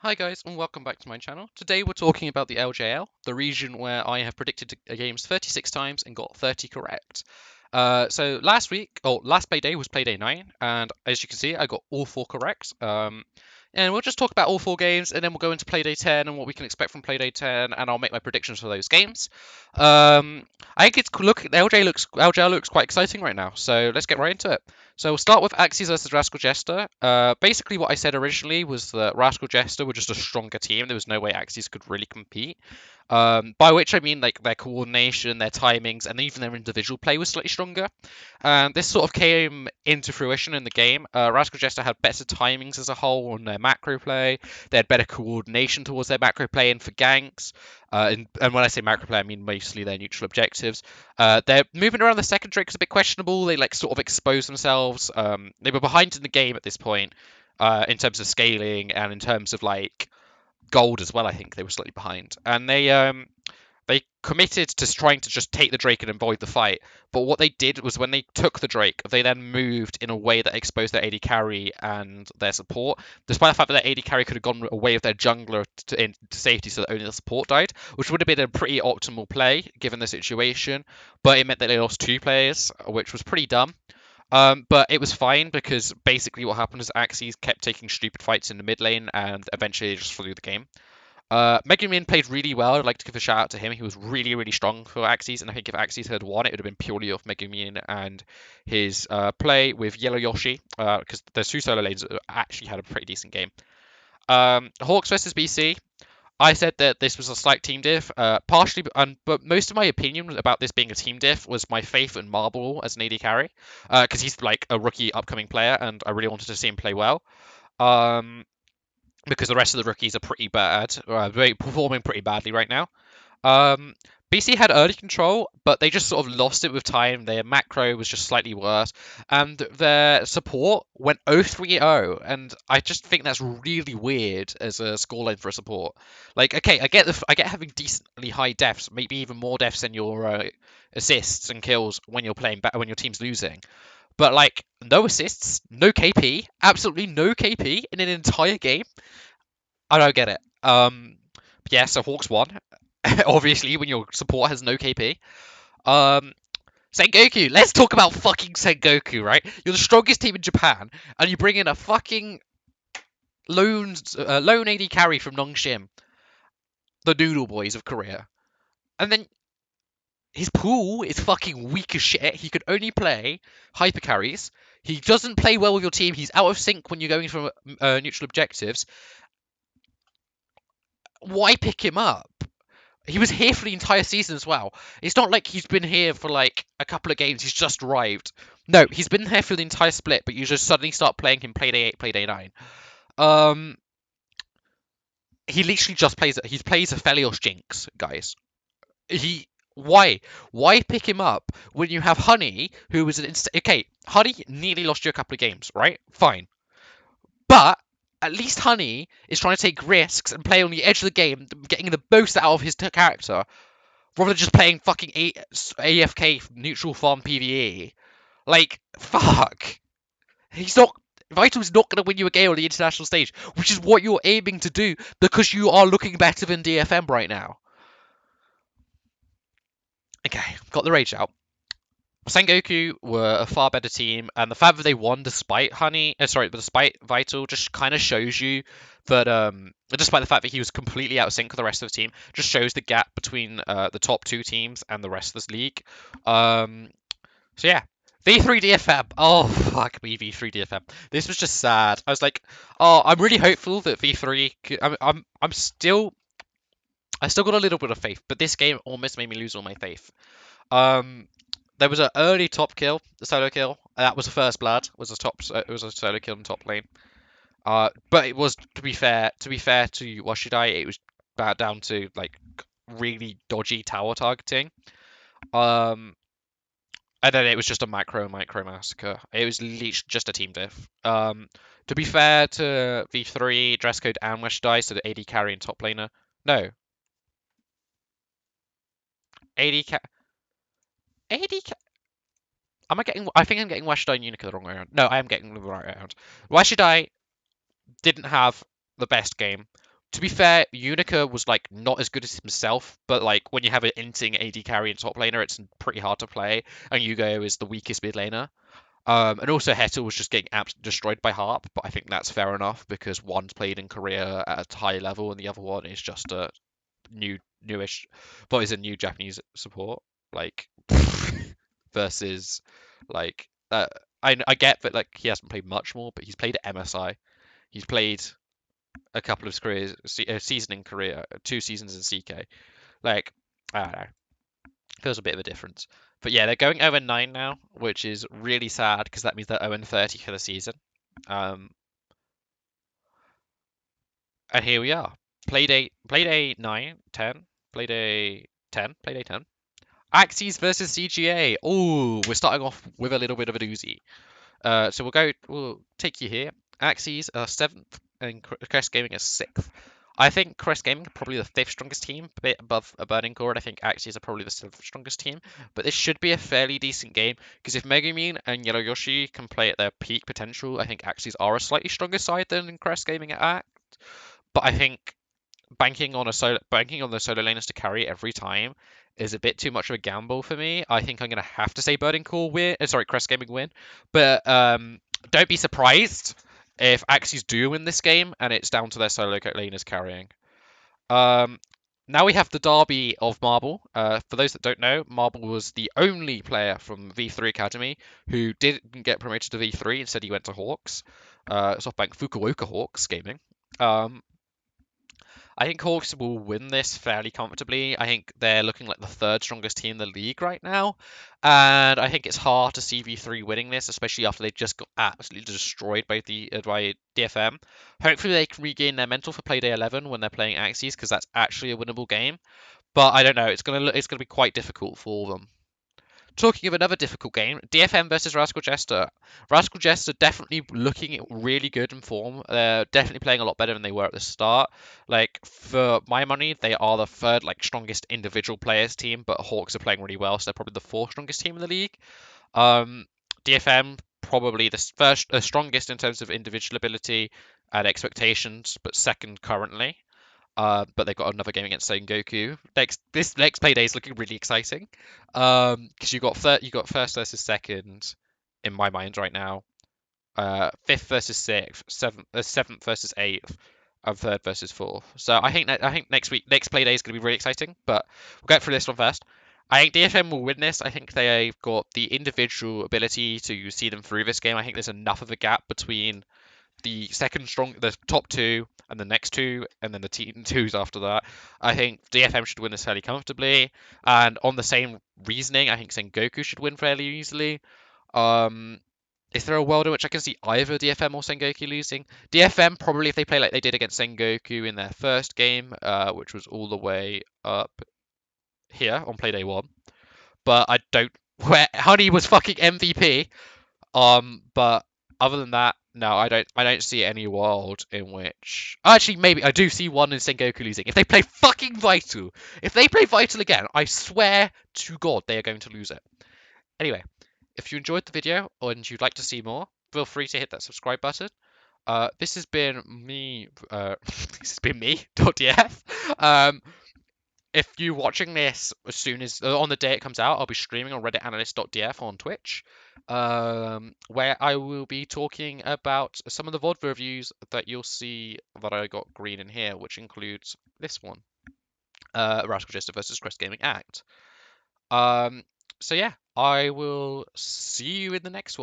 Hi guys and welcome back to my channel. Today we're talking about the LJL, the region where I have predicted games 36 times and got 30 correct. So last Playday was Playday 9, and as you can see I got all 4 correct. And we'll just talk about all 4 games and then we'll go into Playday 10 and what we can expect from Playday 10, and I'll make my predictions for those games. I think LJL looks quite exciting right now, so let's get right into it. So we'll start with Axis versus Rascal Jester. Basically, what I said originally was that Rascal Jester were just a stronger team. There was no way Axis could really compete. By which I mean like their coordination, their timings, and even their individual play was slightly stronger. And this sort of came into fruition in the game. Rascal Jester had better timings as a whole on their macro play. They had better coordination towards their macro play and for ganks. And when I say macro play, I mean mostly their neutral objectives. Their movement around the secondary is a bit questionable. They like sort of expose themselves. They were behind in the game at this point in terms of scaling and in terms of like gold as well. I think they were slightly behind, and they committed to trying to just take the Drake and avoid the fight. But what they did was when they took the Drake, they then moved in a way that exposed their AD carry and their support, despite the fact that their AD carry could have gone away with their jungler into safety so that only the support died, which would have been a pretty optimal play given the situation. But it meant that they lost 2 players, which was pretty dumb. But it was fine because basically what happened is Axes kept taking stupid fights in the mid lane and eventually they just flew the game. Megumin played really well. I'd like to give a shout out to him. He was really, really strong for Axes, and I think if Axes had won, it would have been purely off Megumin and his play with Yellow Yoshi, because the 2 solo lanes actually had a pretty decent game. Hawks versus BC. I said that this was a slight team diff, partially, but most of my opinion about this being a team diff was my faith in Marble as an AD carry, because he's like a rookie upcoming player, and I really wanted to see him play well. Because the rest of the rookies are pretty bad, performing pretty badly right now. Um, BC had early control, but they just sort of lost it with time. Their macro was just slightly worse, and their support went 0-3-0, and I just think that's really weird as a scoreline for a support. Like, okay, I get having decently high deaths, maybe even more deaths than your assists and kills when you're playing when your team's losing. But like, no assists, no KP, absolutely no KP in an entire game. I don't get it. Yeah, so Hawks won. Obviously, when your support has no KP. Um, Sengoku. Let's talk about fucking Sengoku, right? You're the strongest team in Japan, and you bring in a fucking lone AD carry from Nongshim, the Noodle Boys of Korea, and then his pool is fucking weak as shit. He could only play hyper carries. He doesn't play well with your team. He's out of sync when you're going for neutral objectives. Why pick him up? He was here for the entire season as well. It's not like he's been here for like a couple of games. He's just arrived. No, he's been here for the entire split, but you just suddenly start playing him Playday 8, Playday 9. Um, he literally just plays. He plays a Felios Jinx, guys. He why pick him up when you have Honey, who was okay? Honey nearly lost you a couple of games, right? Fine, but at least Honey is trying to take risks and play on the edge of the game, getting the most out of his character, rather than just playing fucking AFK neutral farm PvE. Like, fuck. He's not. Vital's not going to win you a game on the international stage, which is what you're aiming to do because you are looking better than DFM right now. Okay, got the rage out. Sengoku were a far better team, and the fact that they won despite Vital, just kind of shows you that, despite the fact that he was completely out of sync with the rest of the team, just shows the gap between the top 2 teams and the rest of this league. So yeah, V3 DFM. Oh fuck me, V3 DFM. This was just sad. I was like, oh, I'm really hopeful that V3. I still got a little bit of faith, but this game almost made me lose all my faith. Um, there was an early top kill, the solo kill. That was the first blood. It was a solo kill in top lane. But it was to be fair to Washidai, it was bad down to like really dodgy tower targeting. And then it was just a micro massacre. It was literally just a team diff. To be fair to V3, dress code and Washidai, so the AD carry and top laner. No, AD AD. Am I getting? I think I'm getting Washidai and Unica the wrong way around. No, I am getting them the right way around. Washidai didn't have the best game, To be fair, Unica was like not as good as himself, but like when you have an inting AD carry and top laner, it's pretty hard to play, and Yugo is the weakest mid laner. And also Hetal was just getting absolutely destroyed by Harp, but I think that's fair enough because one's played in Korea at a high level and the other one is just a newish, but is a new Japanese support, like versus like I get that like he hasn't played much more, but he's played at MSI. He's played a couple of careers, a season in Korea, 2 seasons in CK. Like I don't know, feels a bit of a difference. But yeah, they're going 0-9 now, which is really sad because that means they're 0-30 for the season. Um, and here we are. Playday 9, 10, Playday 10, Playday 10. Axes versus CGA. Oh, we're starting off with a little bit of a doozy. So we'll take you here. Axes are 7th and Crest Gaming is 6th. I think Crest Gaming are probably the 5th strongest team, a bit above a Burning Core, and I think Axes are probably the 7th strongest team. But this should be a fairly decent game, because if Megumin and Yellow Yoshi can play at their peak potential, I think Axes are a slightly stronger side than Crest Gaming at Act. But I think banking on the solo laners to carry every time is a bit too much of a gamble for me. I think I'm gonna have to say Burning Core win. Sorry, Crest Gaming win. But don't be surprised if Axis do win this game and it's down to their solo laners carrying. Um, Now we have the derby of Marble. For those that don't know, Marble was the only player from V3 Academy who didn't get promoted to V3. Instead, he went to Hawks. SoftBank Fukuoka Hawks Gaming. Um, I think Hawks will win this fairly comfortably. I think they're looking like the 3rd strongest team in the league right now. And I think it's hard to see V3 winning this, especially after they just got absolutely destroyed by DFM. Hopefully they can regain their mental for Playday 11 when they're playing Axes, because that's actually a winnable game. But I don't know. It's gonna be quite difficult for them. Talking of another difficult game, DFM versus Rascal Jester. Rascal Jester definitely looking really good in form. They're definitely playing a lot better than they were at the start. Like for my money, they are the 3rd like strongest individual players team, but Hawks are playing really well, so they're probably the 4th strongest team in the league. DFM probably the strongest in terms of individual ability and expectations, but 2nd currently. But they've got another game against Sengoku. This next playday is looking really exciting. Because you got 1st versus 2nd in my mind right now. 5th versus 6th, 7th versus 8th, and 3rd versus 4th. So I think next playday is going to be really exciting. But we'll go through this one first. I think DFM will win this. I think they've got the individual ability to see them through this game. I think there's enough of a gap between the top 2, and the next 2, and then the team 2s after that. I think DFM should win this fairly comfortably, and on the same reasoning, I think Sengoku should win fairly easily. Is there a world in which I can see either DFM or Sengoku losing? DFM probably if they play like they did against Sengoku in their first game, which was all the way up here on Playday 1. But I don't. Where Honey was fucking MVP. But other than that, no, I don't see any world in which actually maybe I do see one in Sengoku losing. If they play fucking Vital, if they play Vital again, I swear to God they are going to lose it. Anyway, if you enjoyed the video and you'd like to see more, feel free to hit that subscribe button. This has been me. This has been me. .df. If you're watching this as soon as on the day it comes out, I'll be streaming on redditanalyst.df on Twitch, where I will be talking about some of the VOD reviews that you'll see that I got green in here, which includes this one, Rascal Jester versus Crest Gaming Act. So yeah, I will see you in the next one.